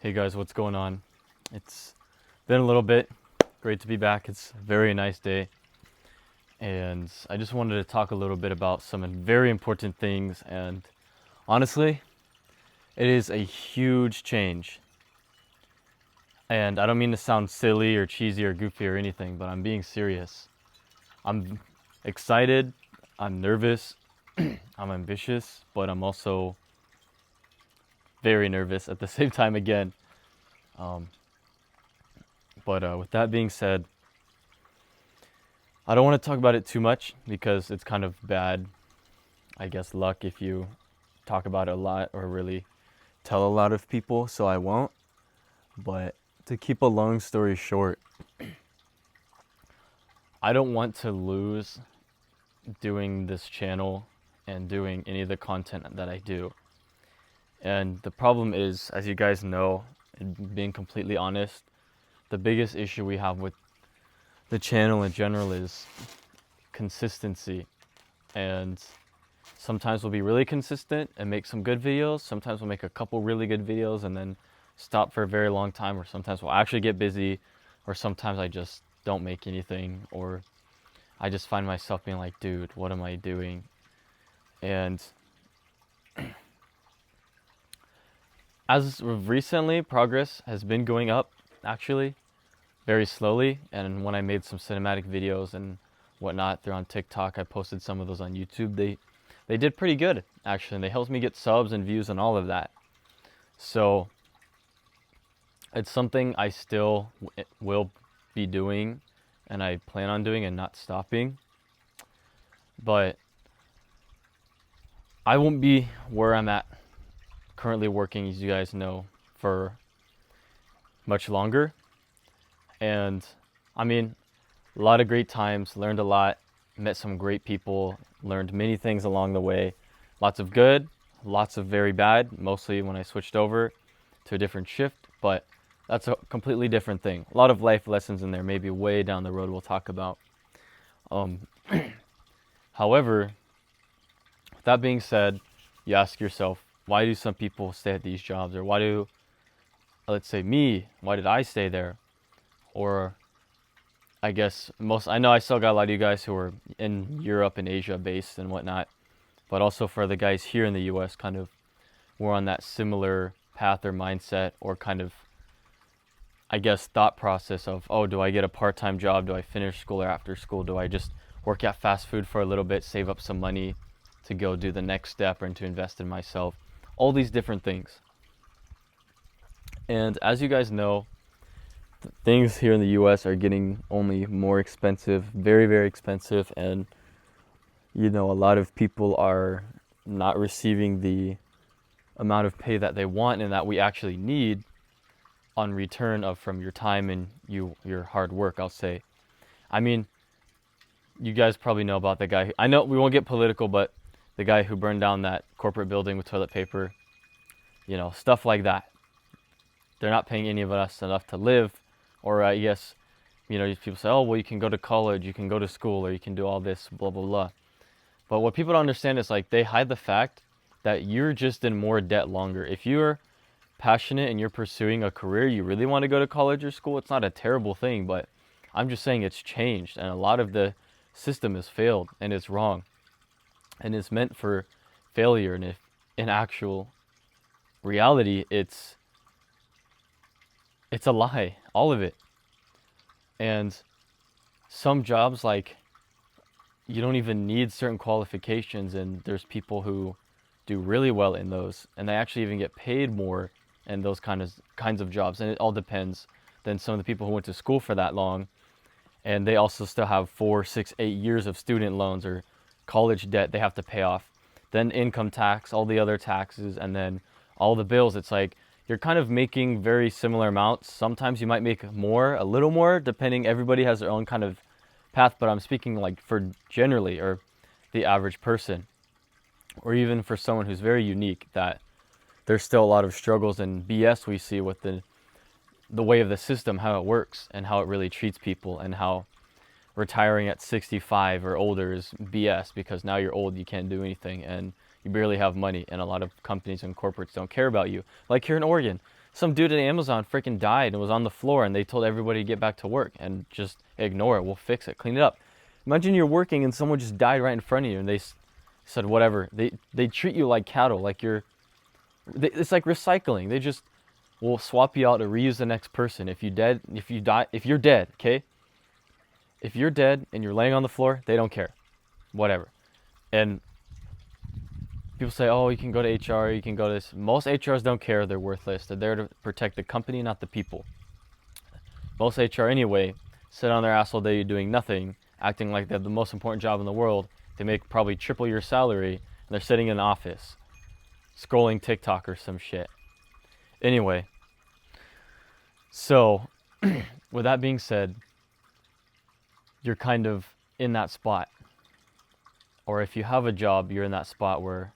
Hey guys, what's going on? It's been a little bit. Great to be back. It's a very nice day. And I just wanted to talk a little bit about some very important things. And honestly, it is a huge change. And I don't mean to sound silly or cheesy or goofy or anything, but I'm being serious. I'm excited, I'm nervous, I'm ambitious, but I'm also very nervous at the same time again. Um, but with that being said, I don't want to talk about it too much because it's kind of bad, I guess, luck if you talk about it a lot or really tell a lot of people, so I won't. But to keep a long story short, I don't want to lose doing this channel and doing any of the content that I do. And the problem is, as you guys know, and being completely honest, the biggest issue we have with the channel in general is consistency. And sometimes we'll be really consistent and make some good videos. Sometimes we'll make a couple really good videos and then stop for a very long time, or sometimes we'll actually get busy, or sometimes I just don't make anything, or I just find myself being like, dude, what am I doing? And as of recently, progress has been going up, actually, very slowly. And when I made some cinematic videos and whatnot, they're on TikTok. I posted some of those on YouTube. They did pretty good, actually. And they helped me get subs and views and all of that. So it's something I still will be doing, and I plan on doing and not stopping. But I won't be where I'm at currently working, as you guys know, for much longer. And I mean, a lot of great times, learned a lot, met some great people, learned many things along the way. Lots of good, lots of very bad, mostly when I switched over to a different shift, but that's a completely different thing. A lot of life lessons in there, maybe way down the road we'll talk about. Um, However, with that being said, you ask yourself, why do some people stay at these jobs? Or why do, let's say me, why did I stay there? Or I guess I know I still got a lot of you guys who are in Europe and Asia based and whatnot, but also for the guys here in the US, kind of were on that similar path or mindset, or kind of, I guess, thought process of, oh, do I get a part-time job? Do I finish school, or after school, do I just work at fast food for a little bit, save up some money to go do the next step and to invest in myself? All these different things. And as you guys know, things here in the US are getting only more expensive, very, very expensive. And, you know, a lot of people are not receiving the amount of pay that they want and that we actually need on return of from your time and your hard work, I'll say. I mean, you guys probably know about the guy. I know we won't get political, but the guy who burned down that corporate building with toilet paper, you know, stuff like that. They're not paying any of us enough to live. Or I guess, you know, people say, oh, well, you can go to college, you can go to school, or you can do all this, blah, blah, blah. But what people don't understand is, like, they hide the fact that you're just in more debt longer. If you're passionate and you're pursuing a career, you really want to go to college or school, it's not a terrible thing, but I'm just saying it's changed, and a lot of the system has failed, and it's wrong, and it's meant for failure. And if in actual reality, it's a lie, all of it. And some jobs, like, you don't even need certain qualifications, and there's people who do really well in those, and they actually even get paid more in those kinds of jobs. And it all depends than some of the people who went to school for that long, and they also still have 4, 6, 8 years of student loans or college debt they have to pay off, then income tax, all the other taxes, and then all the bills. It's like you're kind of making very similar amounts. Sometimes you might make more, a little more, depending. Everybody has their own kind of path, but I'm speaking like for generally, or the average person, or even for someone who's very unique, that there's still a lot of struggles and BS we see with the way of the system, how it works and how it really treats people, and how retiring at 65 or older is BS, because now you're old, you can't do anything, and you barely have money, and a lot of companies and corporates don't care about you. Like here in Oregon, Some dude at Amazon freaking died and was on the floor, and they told everybody to get back to work and just ignore it. We'll fix it, clean it up. Imagine you're working and someone just died right in front of you, and they said whatever. They treat you like cattle, like it's like recycling. They just will swap you out to reuse the next person. If you're dead, okay? If you're dead and you're laying on the floor, they don't care. Whatever. And people say, oh, you can go to HR, you can go to this. Most HRs don't care, they're worthless. They're there to protect the company, not the people. Most HR anyway sit on their ass all day doing nothing, acting like they have the most important job in the world. They make probably triple your salary, and they're sitting in the office, scrolling TikTok or some shit. Anyway, so with that being said, you're kind of in that spot. Or if you have a job, you're in that spot where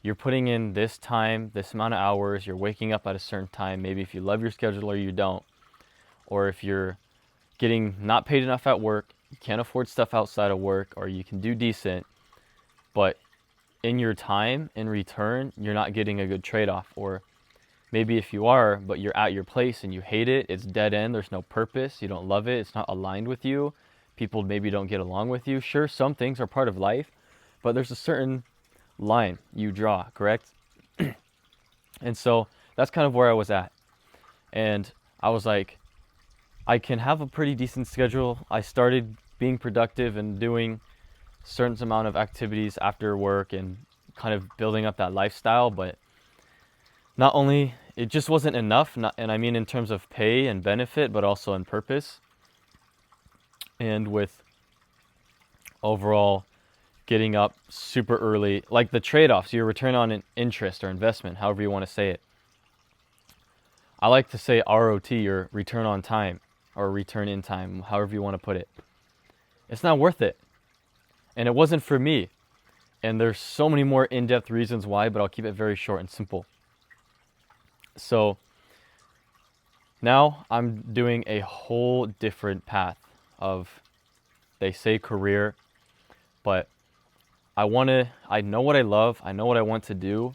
you're putting in this time, this amount of hours, you're waking up at a certain time, maybe if you love your schedule or you don't, or if you're getting not paid enough at work, you can't afford stuff outside of work, or you can do decent, but in your time, in return, you're not getting a good trade-off. Or maybe if you are, but you're at your place and you hate it, it's dead end, there's no purpose, you don't love it, it's not aligned with you, people maybe don't get along with you. Sure, some things are part of life, but there's a certain line you draw, correct? And so that's kind of where I was at. And I was like, I can have a pretty decent schedule. I started being productive and doing certain amount of activities after work and kind of building up that lifestyle, but not only, it just wasn't enough, and I mean in terms of pay and benefit, but also in purpose. And with overall getting up super early, like the trade-offs, your return on an interest or investment, however you want to say it. I like to say ROT, or return on time, or return in time, however you want to put it. It's not worth it. And it wasn't for me. And there's so many more in-depth reasons why, but I'll keep it very short and simple. So now I'm doing a whole different path of, they say career, but I know what I love, I know what I want to do,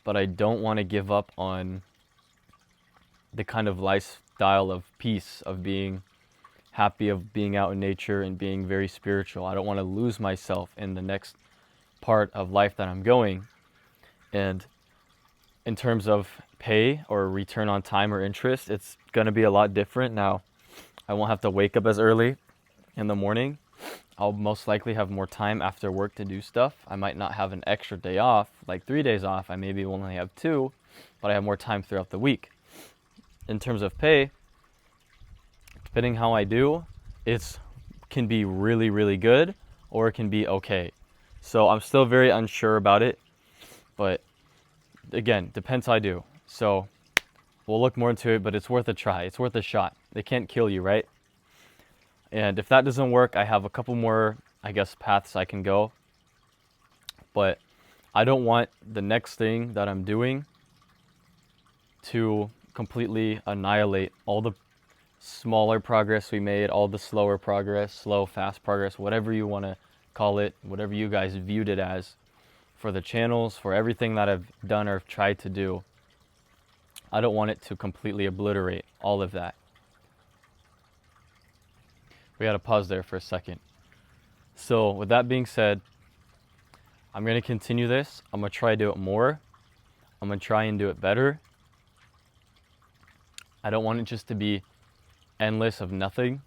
but I don't want to give up on the kind of lifestyle of peace, of being happy, of being out in nature and being very spiritual. I don't want to lose myself in the next part of life that I'm going. And in terms of pay or return on time or interest, it's going to be a lot different. Now, I won't have to wake up as early in the morning. I'll most likely have more time after work to do stuff. I might not have an extra day off, like 3 days off. I maybe only have 2, but I have more time throughout the week. In terms of pay, depending how I do, it can be really, really good, or it can be okay. So I'm still very unsure about it, but again, depends how I do. So we'll look more into it, but it's worth a try. It's worth a shot. They can't kill you, right? And if that doesn't work, I have a couple more, I guess, paths I can go. But I don't want the next thing that I'm doing to completely annihilate all the smaller progress we made, all the slower progress, slow, fast progress, whatever you want to call it, whatever you guys viewed it as, for the channels, for everything that I've done or tried to do. I don't want it to completely obliterate all of that. We had to pause there for a second. So with that being said, I'm going to continue this. I'm going to try to do it more. I'm going to try and do it better. I don't want it just to be endless of nothing.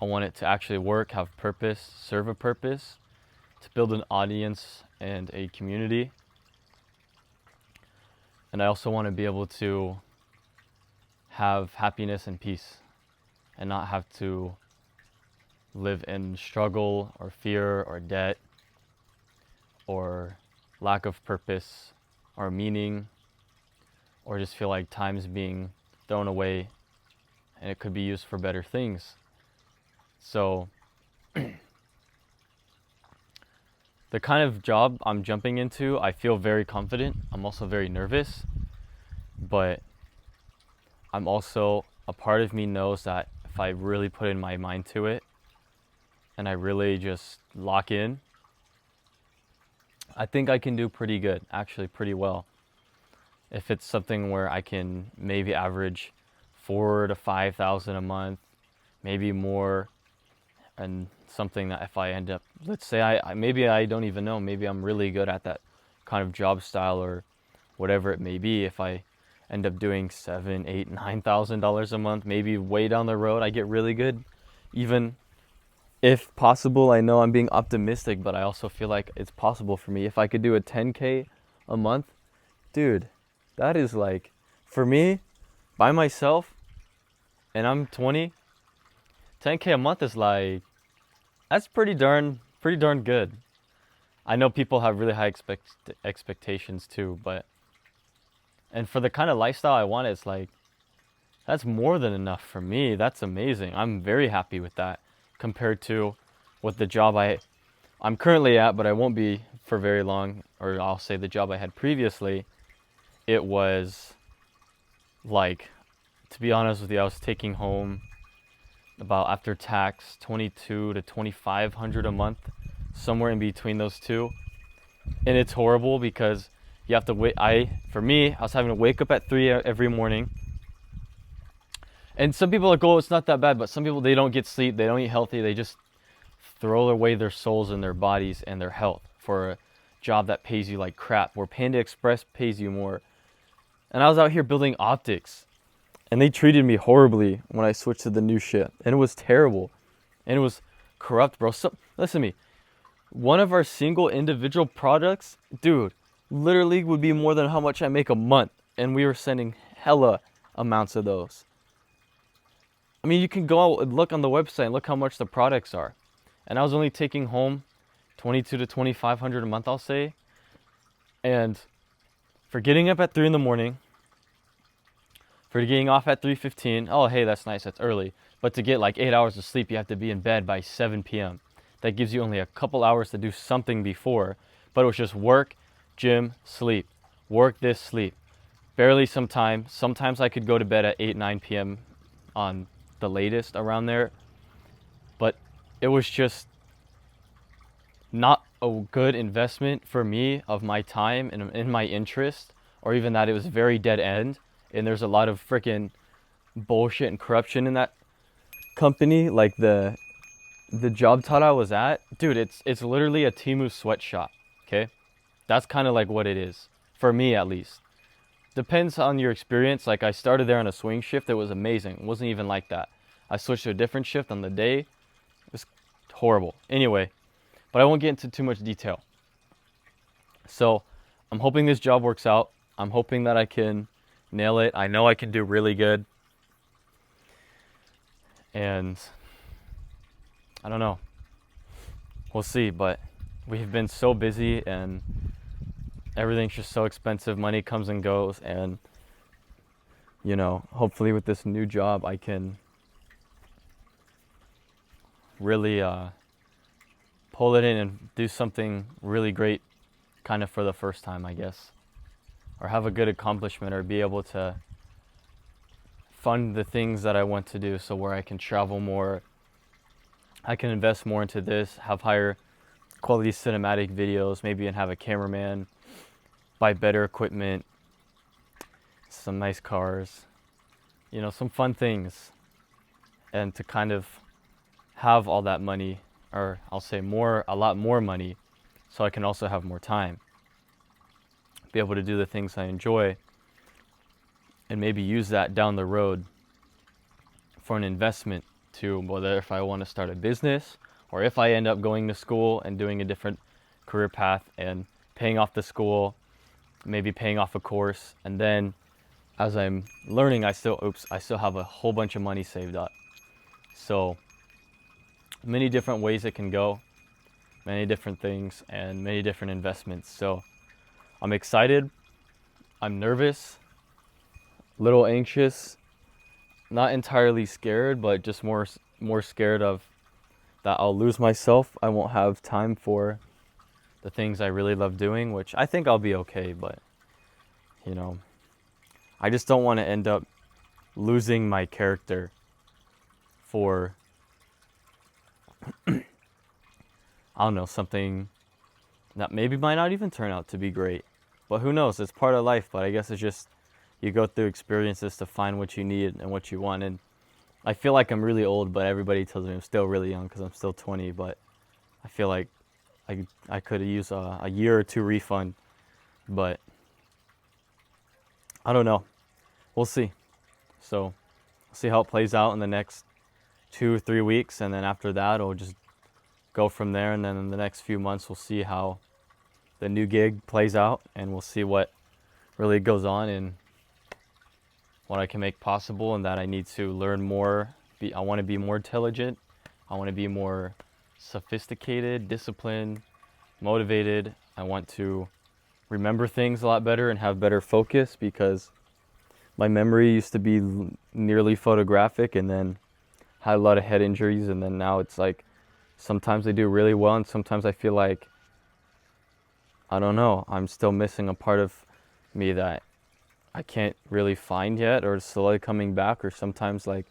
I want it to actually work, have purpose, serve a purpose, to build an audience and a community. And I also want to be able to have happiness and peace and not have to live in struggle or fear or debt or lack of purpose or meaning, or just feel like time's being thrown away and it could be used for better things. So the kind of job I'm jumping into, I feel very confident. I'm also very nervous, but I'm also, a part of me knows that if I really put in my mind to it and I really just lock in, I think I can do pretty good, actually pretty well. if it's something where I can maybe average 4 to 5 thousand a month, maybe more, and something that if I end up, let's say maybe I don't even know, maybe I'm really good at that kind of job style or whatever it may be. If I end up doing 7, 8, 9 thousand dollars a month, maybe way down the road I get really good. Even if possible, I know I'm being optimistic, but I also feel like it's possible for me. If I could do a 10K a month, dude, that is like, for me, by myself, and I'm 20, 10K a month is like, that's pretty darn good. I know people have really high expectations too, but, and for the kind of lifestyle I want, it's like, that's more than enough for me. That's amazing. I'm very happy with that compared to what the job I'm currently at, but I won't be for very long, or I'll say the job I had previously. It was like, to be honest with you, I was taking home about, after tax, 22 to 2500 a month, somewhere in between those two. And it's horrible because you have to wait. For me, I was having to wake up at 3 every morning. And some people are like, oh, it's not that bad, but some people, they don't get sleep, they don't eat healthy, they just throw away their souls and their bodies and their health for a job that pays you like crap, where Panda Express pays you more. And I was out here building optics, and they treated me horribly when I switched to the new shit, and it was terrible, and it was corrupt, bro. So listen to me, one of our single individual products, dude, literally would be more than how much I make a month, and we were sending hella amounts of those. I mean, you can go out and look on the website and look how much the products are. And I was only taking home 22 to 2500 a month, I'll say. And for getting up at 3 in the morning, for getting off at 3:15, oh, hey, that's nice, that's early. But to get like 8 hours of sleep, you have to be in bed by 7 p.m. That gives you only a couple hours to do something before. But it was just work, gym, sleep. Work, this, sleep. Barely some time. Sometimes I could go to bed at 8, 9 p.m. on the latest, around there. But it was just not a good investment for me of my time and in my interest, or even that it was very dead end. And there's a lot of freaking bullshit and corruption in that company. Like the job title I was at, dude, it's literally a Temu sweatshop. Okay, that's kind of like what it is for me, at least. Depends on your experience. Like, I started there on a swing shift. It was amazing. It wasn't even like that. I switched to a different shift on the day. It was horrible. Anyway, but I won't get into too much detail. So I'm hoping this job works out. I'm hoping that I can nail it. I know I can do really good. And I don't know. We'll see, but we've been so busy and everything's just so expensive. Money comes and goes, and you know, hopefully with this new job I can really pull it in and do something really great, kind of for the first time, I guess, or have a good accomplishment, or be able to fund the things that I want to do, so where I can travel more, I can invest more into this, have higher quality cinematic videos, maybe, and have a cameraman, buy better equipment, some nice cars, you know, some fun things, and to kind of have all that money, or I'll say a lot more money, so I can also have more time, be able to do the things I enjoy, and maybe use that down the road for an investment to, whether if I want to start a business, or if I end up going to school and doing a different career path and paying off the school, maybe paying off a course, and then as I'm learning, I still have a whole bunch of money saved up. So many different ways it can go, many different things, and many different investments. So I'm excited, I'm nervous, a little anxious, not entirely scared, but just more scared of that I'll lose myself. I won't have time for the things I really love doing, which I think I'll be okay, but you know, I just don't want to end up losing my character for I don't know, something that maybe might not even turn out to be great. But who knows? It's part of life. But I guess it's just you go through experiences to find what you need and what you want. And I feel like I'm really old, but everybody tells me I'm still really young because I'm still 20. But I feel like I could use a year or two refund. But I don't know. We'll see. So see how it plays out in the next 2 or 3 weeks, and then after that I'll just go from there. And then in the next few months we'll see how the new gig plays out, and we'll see what really goes on and what I can make possible, and that I need to learn more. I want to be more intelligent. I want to be more sophisticated, disciplined, motivated. I want to remember things a lot better and have better focus, because my memory used to be nearly photographic, and then had a lot of head injuries, and then now it's like sometimes I do really well and sometimes I feel like, I don't know, I'm still missing a part of me that I can't really find yet, or it's slowly coming back. Or sometimes like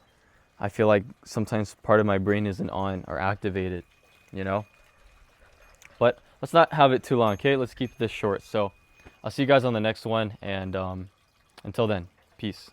I feel like sometimes part of my brain isn't on or activated, you know. But let's not have it too long, okay? Let's keep this short. So I'll see you guys on the next one, and until then, peace.